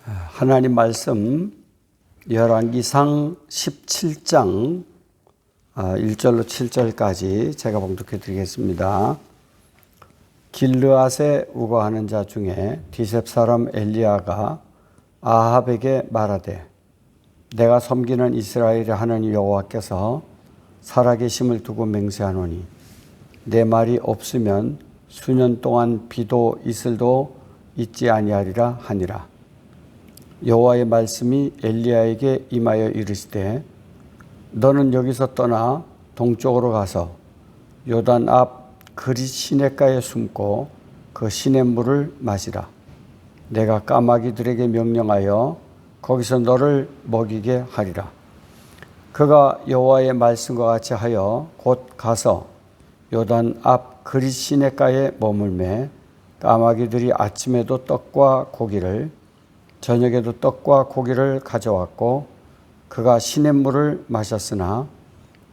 하나님 말씀 열왕기상 17장 1절로 7절까지 제가 봉독해 드리겠습니다. 길르앗에 우거하는 자 중에 디셉 사람 엘리야가 아합에게 말하되 내가 섬기는 이스라엘의 하나님 여호와께서 살아계심을 두고 맹세하노니 내 말이 없으면 수년 동안 비도 이슬도 있지 아니하리라 하니라. 여호와의 말씀이 엘리야에게 임하여 이르시되 너는 여기서 떠나 동쪽으로 가서 요단 앞 그릿 시냇가에 숨고 그 시냇물을 마시라. 내가 까마귀들에게 명령하여 거기서 너를 먹이게 하리라. 그가 여호와의 말씀과 같이 하여 곧 가서 요단 앞 그릿 시냇가에 머물매 까마귀들이 아침에도 떡과 고기를 저녁에도 떡과 고기를 가져왔고 그가 시냇물을 마셨으나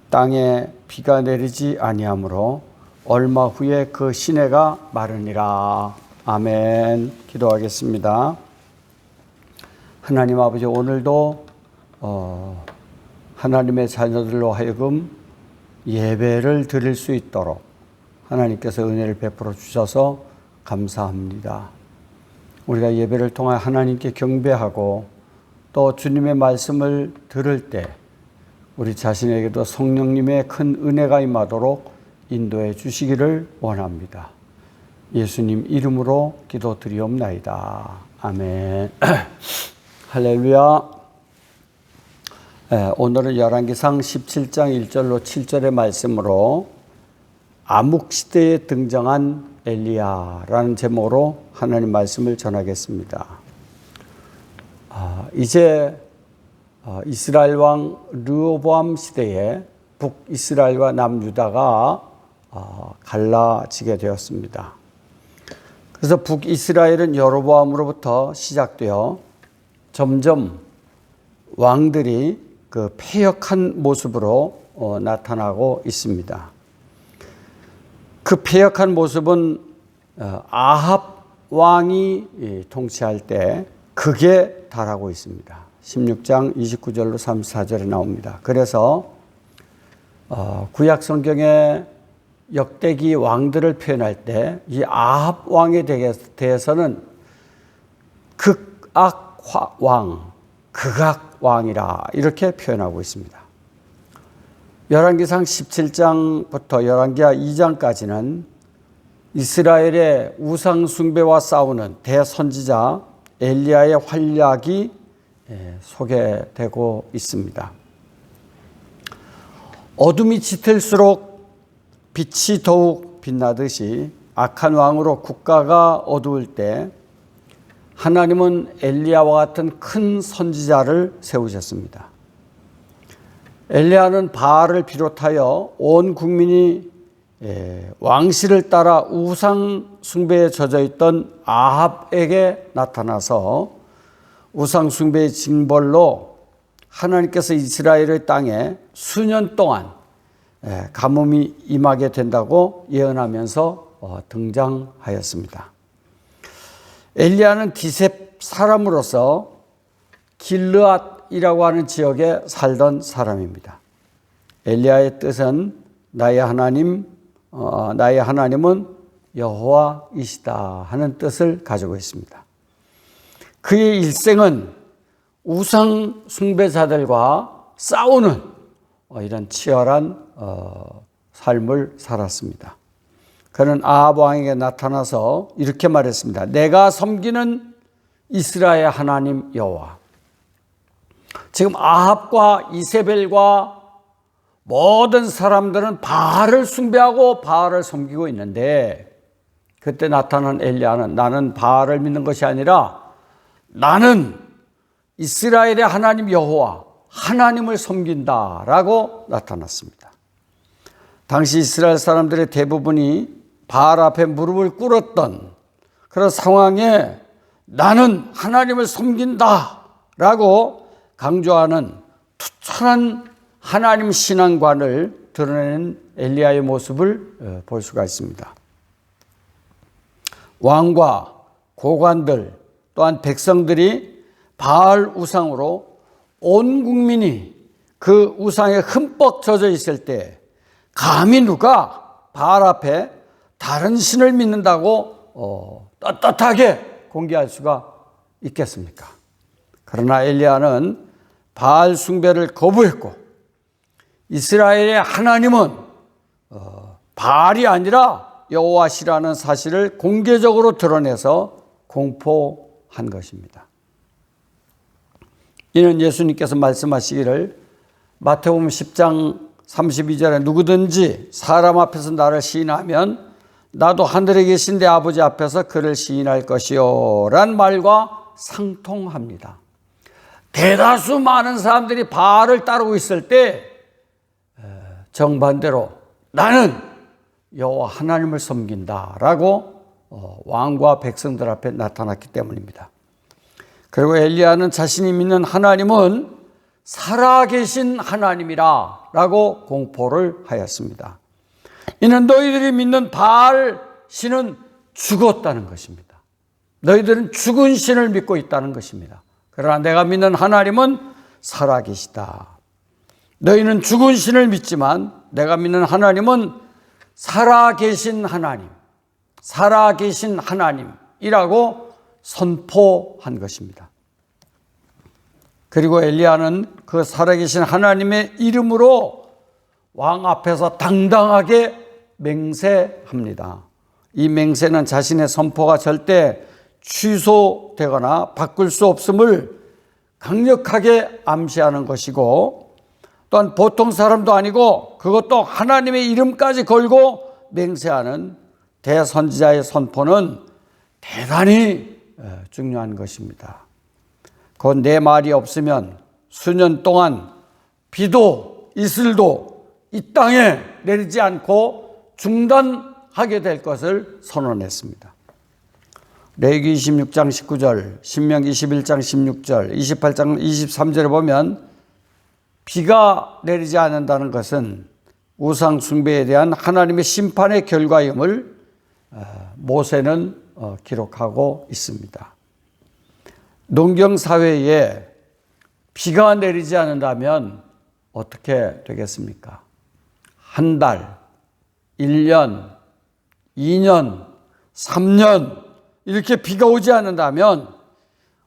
땅에 비가 내리지 아니하므로 얼마 후에 그 시내가 마르니라. 아멘. 기도하겠습니다. 하나님 아버지, 오늘도 하나님의 자녀들로 하여금 예배를 드릴 수 있도록 하나님께서 은혜를 베풀어 주셔서 감사합니다. 우리가 예배를 통해 하나님께 경배하고 또 주님의 말씀을 들을 때 우리 자신에게도 성령님의 큰 은혜가 임하도록 인도해 주시기를 원합니다. 예수님 이름으로 기도드리옵나이다. 아멘. 할렐루야. 오늘은 열왕기상 17장 1절로 7절의 말씀으로 암흑시대에 등장한 엘리야라는 제목으로 하나님 말씀을 전하겠습니다. 이제 이스라엘 왕 르호보암 시대에 북이스라엘과 남유다가 갈라지게 되었습니다. 그래서 북이스라엘은 여로보암으로부터 시작되어 점점 왕들이 그 패역한 모습으로 나타나고 있습니다. 그 패역한 모습은 아합 왕이 통치할 때 극에 달하고 있습니다. 16장 29절로 34절에 나옵니다. 그래서 구약 성경에 역대기 왕들을 표현할 때 이 아합 왕에 대해서는 극악 왕, 극악 왕이라 이렇게 표현하고 있습니다. 열왕기상 17장부터 열왕기하 2장까지는 이스라엘의 우상 숭배와 싸우는 대선지자 엘리야의 활약이 소개되고 있습니다. 어둠이 짙을수록 빛이 더욱 빛나듯이 악한 왕으로 국가가 어두울 때 하나님은 엘리야와 같은 큰 선지자를 세우셨습니다. 엘리야는 바알을 비롯하여 온 국민이 왕실을 따라 우상 숭배에 젖어 있던 아합에게 나타나서 우상 숭배의 징벌로 하나님께서 이스라엘의 땅에 수년 동안 가뭄이 임하게 된다고 예언하면서 등장하였습니다. 엘리야는 디셉 사람으로서 길르앗이라고 하는 지역에 살던 사람입니다. 엘리야의 뜻은 나의 하나님은 여호와이시다 하는 뜻을 가지고 있습니다. 그의 일생은 우상 숭배자들과 싸우는 이런 치열한 삶을 살았습니다. 그는 아합 왕에게 나타나서 이렇게 말했습니다. 내가 섬기는 이스라엘 하나님 여호와. 지금 아합과 이세벨과 모든 사람들은 바알을 숭배하고 바알을 섬기고 있는데 그때 나타난 엘리야는 나는 바알을 믿는 것이 아니라 나는 이스라엘의 하나님 여호와 하나님을 섬긴다라고 나타났습니다. 당시 이스라엘 사람들의 대부분이 바알 앞에 무릎을 꿇었던 그런 상황에 나는 하나님을 섬긴다라고 강조하는 투철한 하나님 신앙관을 드러내는 엘리야의 모습을 볼 수가 있습니다. 왕과 고관들 또한 백성들이 바알 우상으로 온 국민이 그 우상에 흠뻑 젖어 있을 때 감히 누가 바알 앞에 다른 신을 믿는다고 떳떳하게 공개할 수가 있겠습니까? 그러나 엘리야는 바알 숭배를 거부했고 이스라엘의 하나님은 바알이 아니라 여호와시라는 사실을 공개적으로 드러내서 공포한 것입니다. 이는 예수님께서 말씀하시기를 마태복음 10장 32절에 누구든지 사람 앞에서 나를 시인하면 나도 하늘에 계신 내 아버지 앞에서 그를 시인할 것이요 란 말과 상통합니다. 대다수 많은 사람들이 바알을 따르고 있을 때 정반대로 나는 여호와 하나님을 섬긴다라고 왕과 백성들 앞에 나타났기 때문입니다. 그리고 엘리야는 자신이 믿는 하나님은 살아계신 하나님이라 라고 공포를 하였습니다. 이는 너희들이 믿는 바알 신은 죽었다는 것입니다. 너희들은 죽은 신을 믿고 있다는 것입니다. 그러나 내가 믿는 하나님은 살아계시다. 너희는 죽은 신을 믿지만 내가 믿는 하나님은 살아계신 하나님, 살아계신 하나님이라고 선포한 것입니다. 그리고 엘리야는 그 살아계신 하나님의 이름으로 왕 앞에서 당당하게 맹세합니다. 이 맹세는 자신의 선포가 절대 취소되거나 바꿀 수 없음을 강력하게 암시하는 것이고 또한 보통 사람도 아니고 그것도 하나님의 이름까지 걸고 맹세하는 대선지자의 선포는 대단히 중요한 것입니다. 곧 내 말이 없으면 수년 동안 비도 이슬도 이 땅에 내리지 않고 중단하게 될 것을 선언했습니다. 레위기 26장 19절, 신명기 21장 16절, 28장 23절에 보면 비가 내리지 않는다는 것은 우상 숭배에 대한 하나님의 심판의 결과임을 모세는 기록하고 있습니다. 농경사회에 비가 내리지 않는다면 어떻게 되겠습니까? 한 달, 1년, 2년, 3년 이렇게 비가 오지 않는다면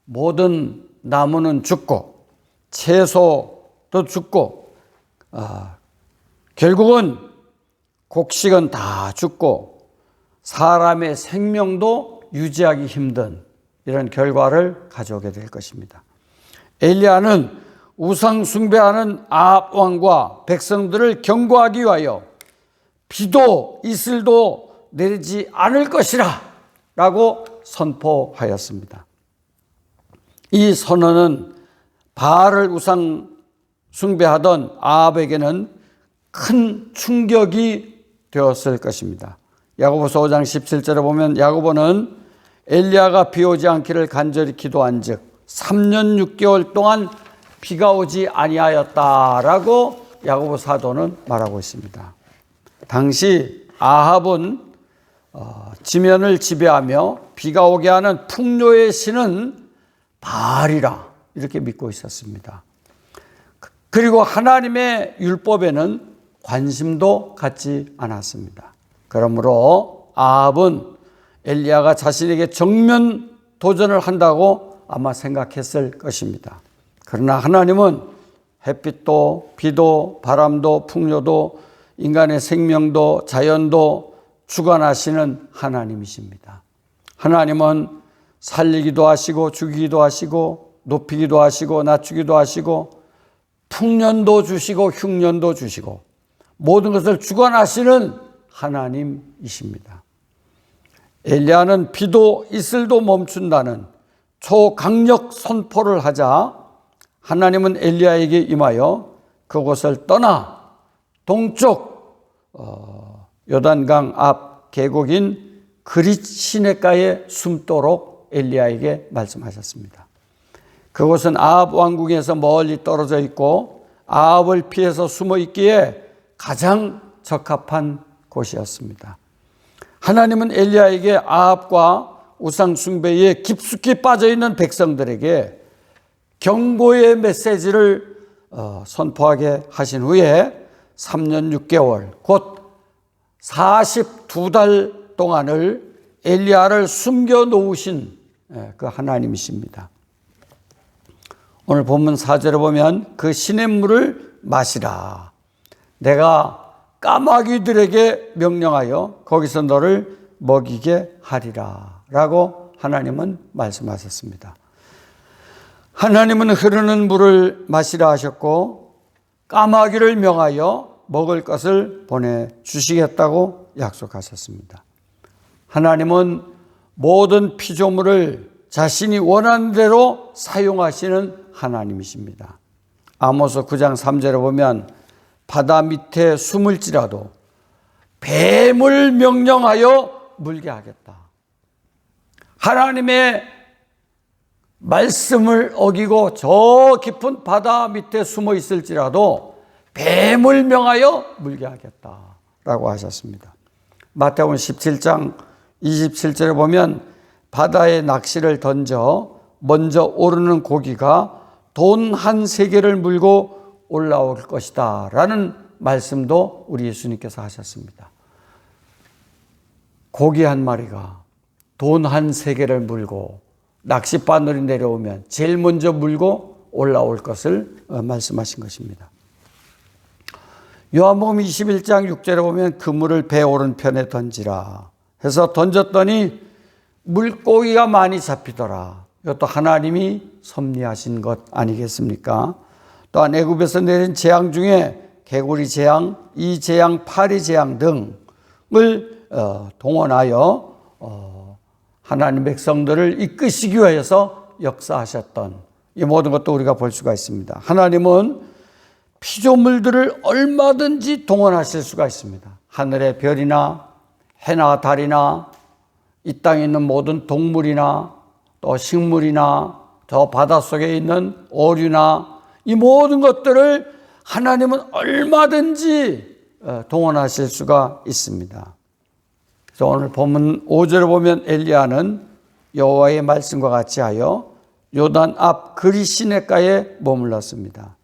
모든 나무는 죽고 채소도 죽고 결국은 곡식은 다 죽고 사람의 생명도 유지하기 힘든 이런 결과를 가져오게 될 것입니다. 엘리야는 우상 숭배하는 아합 왕과 백성들을 경고하기 위하여 비도 이슬도 내리지 않을 것이라 라고 선포하였습니다. 이 선언은 바알을 우상 숭배하던 아합에게는 큰 충격이 되었을 것입니다. 야고보서 5장 17절에 보면 야고보는 엘리야가 비 오지 않기를 간절히 기도한즉 3년 6개월 동안 비가 오지 아니하였다라고 야고보 사도는 말하고 있습니다. 당시 아합은 지면을 지배하며 비가 오게 하는 풍요의 신은 바알이라 이렇게 믿고 있었습니다. 그리고 하나님의 율법에는 관심도 갖지 않았습니다. 그러므로 아합은 엘리야가 자신에게 정면 도전을 한다고 아마 생각했을 것입니다. 그러나 하나님은 햇빛도 비도 바람도 풍요도 인간의 생명도 자연도 주관하시는 하나님이십니다. 하나님은 살리기도 하시고 죽이기도 하시고 높이기도 하시고 낮추기도 하시고 풍년도 주시고 흉년도 주시고 모든 것을 주관하시는 하나님이십니다. 엘리야는 비도 이슬도 멈춘다는 초강력 선포를 하자 하나님은 엘리야에게 임하여 그곳을 떠나 동쪽 요단강 앞 계곡인 그릿 시냇가에 숨도록 엘리야에게 말씀하셨습니다. 그곳은 아합 왕궁에서 멀리 떨어져 있고 아합을 피해서 숨어 있기에 가장 적합한 곳이었습니다. 하나님은 엘리야에게 아합과 우상 숭배에 깊숙이 빠져 있는 백성들에게 경고의 메시지를 선포하게 하신 후에 3년 6개월 곧 42달 동안을 엘리야를 숨겨 놓으신 그 하나님이십니다. 오늘 본문 4절에 보면 그 시냇물을 마시라. 내가 까마귀들에게 명령하여 거기서 너를 먹이게 하리라. 라고 하나님은 말씀하셨습니다. 하나님은 흐르는 물을 마시라 하셨고 까마귀를 명하여 먹을 것을 보내주시겠다고 약속하셨습니다. 하나님은 모든 피조물을 자신이 원하는 대로 사용하시는 하나님이십니다. 아모스 9장 3절에 보면 바다 밑에 숨을지라도 뱀을 명령하여 물게 하겠다. 하나님의 말씀을 어기고 저 깊은 바다 밑에 숨어 있을지라도 뱀을 명하여 물게 하겠다라고 하셨습니다. 마태복음 17장 27절에 보면 바다에 낚시를 던져 먼저 오르는 고기가 돈 한 세개를 물고 올라올 것이다 라는 말씀도 우리 예수님께서 하셨습니다. 고기 한 마리가 돈 한 세개를 물고 낚싯바늘이 내려오면 제일 먼저 물고 올라올 것을 말씀하신 것입니다. 요한복음 21장 6절에 보면 그물을 배 오른편에 던지라 해서 던졌더니 물고기가 많이 잡히더라. 이것도 하나님이 섭리하신 것 아니겠습니까? 또한 애굽에서 내린 재앙 중에 개구리 재앙, 이 재앙, 파리 재앙 등을 동원하여 하나님 백성들을 이끄시기 위해서 역사하셨던 이 모든 것도 우리가 볼 수가 있습니다. 하나님은 피조물들을 얼마든지 동원하실 수가 있습니다. 하늘의 별이나 해나 달이나 이 땅에 있는 모든 동물이나 또 식물이나 저 바닷속에 있는 오류나 이 모든 것들을 하나님은 얼마든지 동원하실 수가 있습니다. 그래서 오늘 본문 5절을 보면 엘리야는 여호와의 말씀과 같이 하여 요단 앞 그리 시냇가에 머물렀습니다.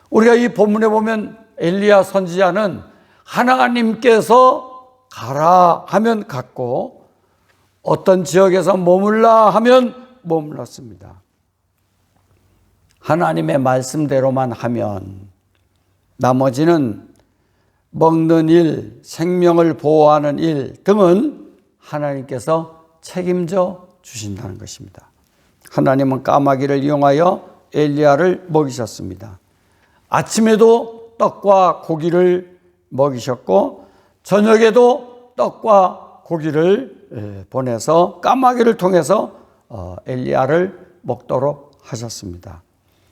우리가 이 본문에 보면 엘리야 선지자는 하나님께서 가라 하면 갔고 어떤 지역에서 머물라 하면 머물렀습니다. 하나님의 말씀대로만 하면 나머지는 먹는 일, 생명을 보호하는 일 등은 하나님께서 책임져 주신다는 것입니다. 하나님은 까마귀를 이용하여 엘리야를 먹이셨습니다. 아침에도 떡과 고기를 먹이셨고 저녁에도 떡과 고기를 보내서 까마귀를 통해서 엘리야를 먹도록 하셨습니다.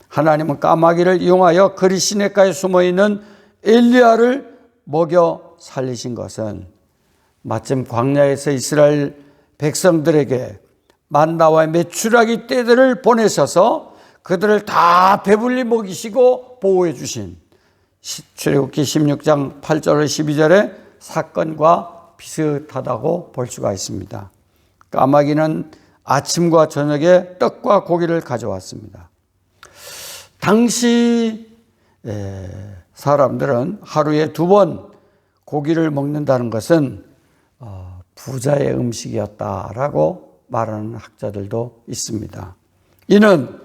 하나님은 까마귀를 이용하여 그리 시냇가에 숨어있는 엘리야를 먹여 살리신 것은 마침 광야에서 이스라엘 백성들에게 만나와 메추라기 떼들을 보내셔서 그들을 다 배불리 먹이시고 보호해 주신 출애굽기 16장 8절 12절의 사건과 비슷하다고 볼 수가 있습니다. 까마귀는 아침과 저녁에 떡과 고기를 가져왔습니다. 당시 사람들은 하루에 2번 고기를 먹는다는 것은 부자의 음식이었다라고 말하는 학자들도 있습니다. 이는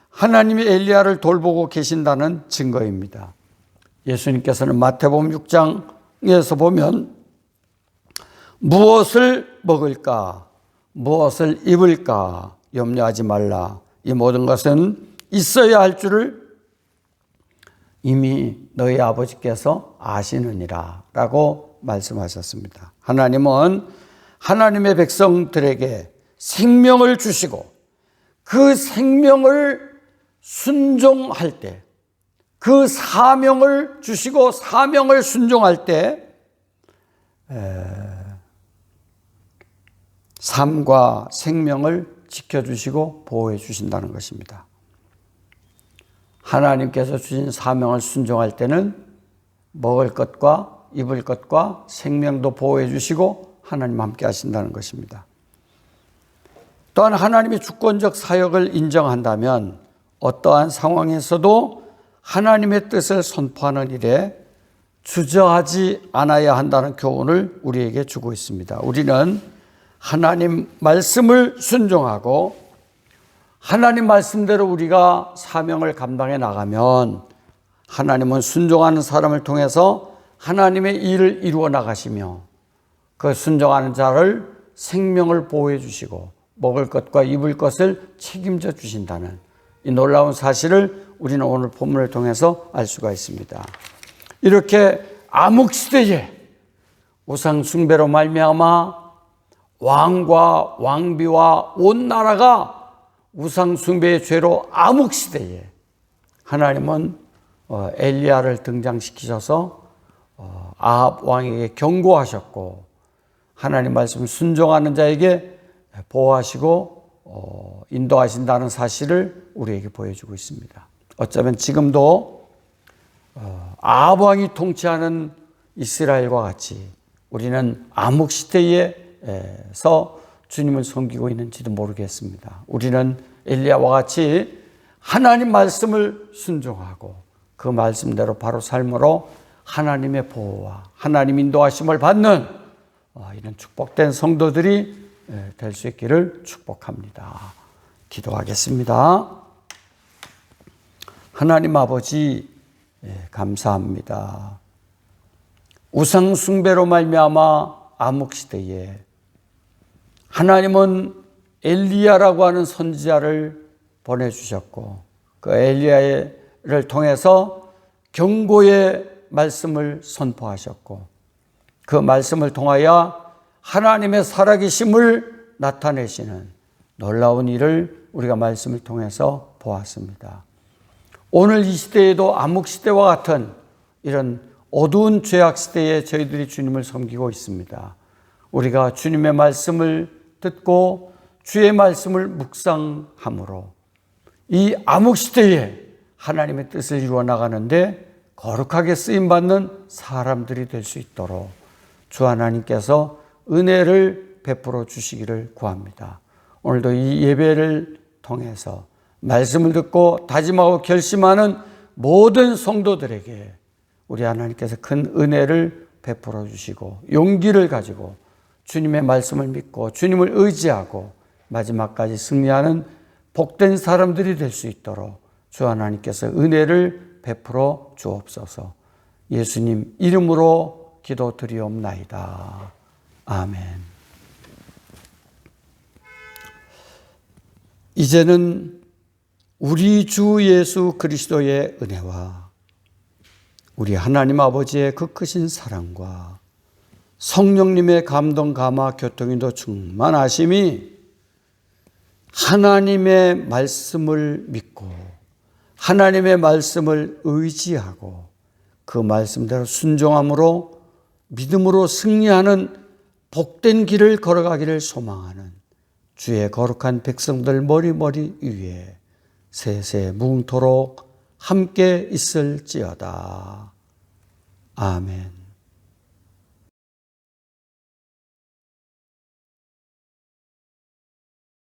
하나님이 엘리야를 돌보고 계신다는 증거입니다. 예수님께서는 마태복음 6장에서 보면 무엇을 먹을까, 무엇을 입을까 염려하지 말라. 이 모든 것은 있어야 할 줄을 이미 너희 아버지께서 아시느니라 라고 말씀하셨습니다. 하나님은 하나님의 백성들에게 생명을 주시고 그 생명을 순종할 때, 그 사명을 주시고 사명을 순종할 때 삶과 생명을 지켜주시고 보호해 주신다는 것입니다. 하나님께서 주신 사명을 순종할 때는 먹을 것과 입을 것과 생명도 보호해 주시고 하나님 함께 하신다는 것입니다. 또한 하나님의 주권적 사역을 인정한다면 어떠한 상황에서도 하나님의 뜻을 선포하는 일에 주저하지 않아야 한다는 교훈을 우리에게 주고 있습니다. 우리는 하나님 말씀을 순종하고 하나님 말씀대로 우리가 사명을 감당해 나가면 하나님은 순종하는 사람을 통해서 하나님의 일을 이루어 나가시며 그 순종하는 자를 생명을 보호해 주시고 먹을 것과 입을 것을 책임져 주신다는 이 놀라운 사실을 우리는 오늘 본문을 통해서 알 수가 있습니다. 이렇게 암흑시대에 우상 숭배로 말미암아 왕과 왕비와 온 나라가 우상 숭배의 죄로 암흑시대에 하나님은 엘리야를 등장시키셔서 아합 왕에게 경고하셨고 하나님 말씀 순종하는 자에게 보호하시고 인도하신다는 사실을 우리에게 보여주고 있습니다. 어쩌면 지금도 아합 왕이 통치하는 이스라엘과 같이 우리는 암흑시대에서 주님을 섬기고 있는지도 모르겠습니다. 우리는 엘리야와 같이 하나님 말씀을 순종하고 그 말씀대로 바로 삶으로 하나님의 보호와 하나님 인도하심을 받는 이런 축복된 성도들이 될 수 있기를 축복합니다. 기도하겠습니다. 하나님 아버지 감사합니다. 우상 숭배로 말미암아 암흑시대에 하나님은 엘리야라고 하는 선지자를 보내주셨고 그 엘리야를 통해서 경고의 말씀을 선포하셨고 그 말씀을 통하여 하나님의 살아계심을 나타내시는 놀라운 일을 우리가 말씀을 통해서 보았습니다. 오늘 이 시대에도 암흑시대와 같은 이런 어두운 죄악시대에 저희들이 주님을 섬기고 있습니다. 우리가 주님의 말씀을 듣고 주의 말씀을 묵상함으로 이 암흑시대에 하나님의 뜻을 이루어 나가는데 거룩하게 쓰임받는 사람들이 될 수 있도록 주 하나님께서 은혜를 베풀어 주시기를 구합니다. 오늘도 이 예배를 통해서 말씀을 듣고 다짐하고 결심하는 모든 성도들에게 우리 하나님께서 큰 은혜를 베풀어 주시고 용기를 가지고 주님의 말씀을 믿고 주님을 의지하고 마지막까지 승리하는 복된 사람들이 될 수 있도록 주 하나님께서 은혜를 베풀어 주옵소서. 예수님 이름으로 기도드리옵나이다. 아멘. 이제는 우리 주 예수 그리스도의 은혜와 우리 하나님 아버지의 그 크신 사랑과 성령님의 감동 감화 교통인도 충만하심이 하나님의 말씀을 믿고 하나님의 말씀을 의지하고 그 말씀대로 순종함으로 믿음으로 승리하는 복된 길을 걸어가기를 소망하는 주의 거룩한 백성들 머리머리 위에 세세 무궁토록 함께 있을지어다. 아멘.